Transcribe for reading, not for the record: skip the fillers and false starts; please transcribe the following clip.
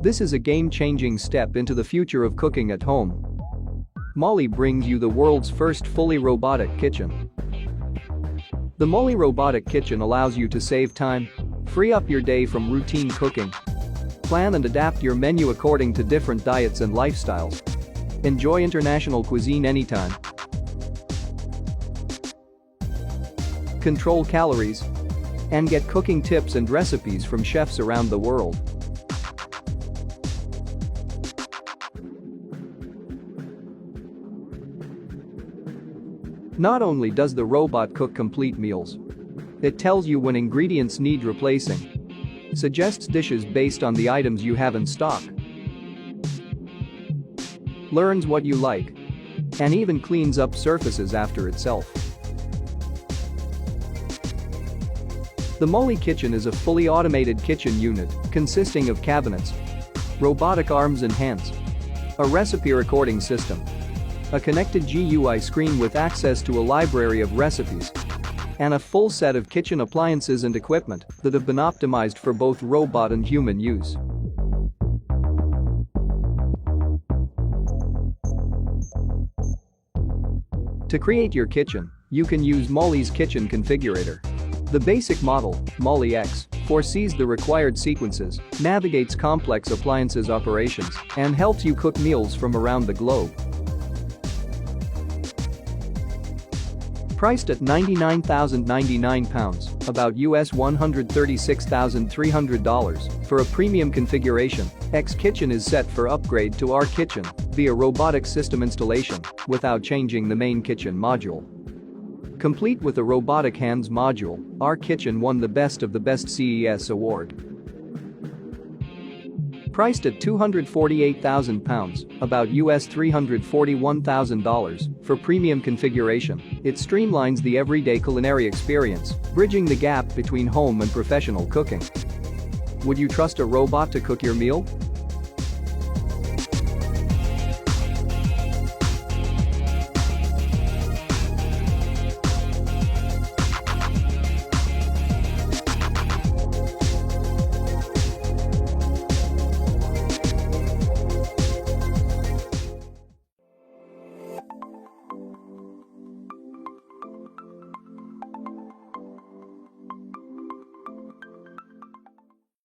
This is a game-changing step into the future of cooking at home. Molly brings you the world's first fully robotic kitchen. The Molly Robotic Kitchen allows you to save time, free up your day from routine cooking, plan and adapt your menu according to different diets and lifestyles. Enjoy international cuisine anytime. Control calories and get cooking tips and recipes from chefs around the world. Not only does the robot cook complete meals, it tells you when ingredients need replacing, suggests dishes based on the items you have in stock, learns what you like, and even cleans up surfaces after itself. The Molly Kitchen is a fully automated kitchen unit consisting of cabinets, robotic arms and hands, a recipe recording system, a connected GUI screen with access to a library of recipes, and a full set of kitchen appliances and equipment that have been optimized for both robot and human use. To create your kitchen, you can use Molly's Kitchen Configurator. The basic model, Molly X, foresees the required sequences, navigates complex appliances operations, and helps you cook meals from around the globe. Priced at £99,099, about US $136,300, for a premium configuration, X Kitchen is set for upgrade to R Kitchen via robotic system installation without changing the main kitchen module. Complete with a robotic hands module, R Kitchen won the Best of the Best CES award. Priced at £248,000, about US $341,000, for premium configuration, it streamlines the everyday culinary experience, bridging the gap between home and professional cooking. Would you trust a robot to cook your meal?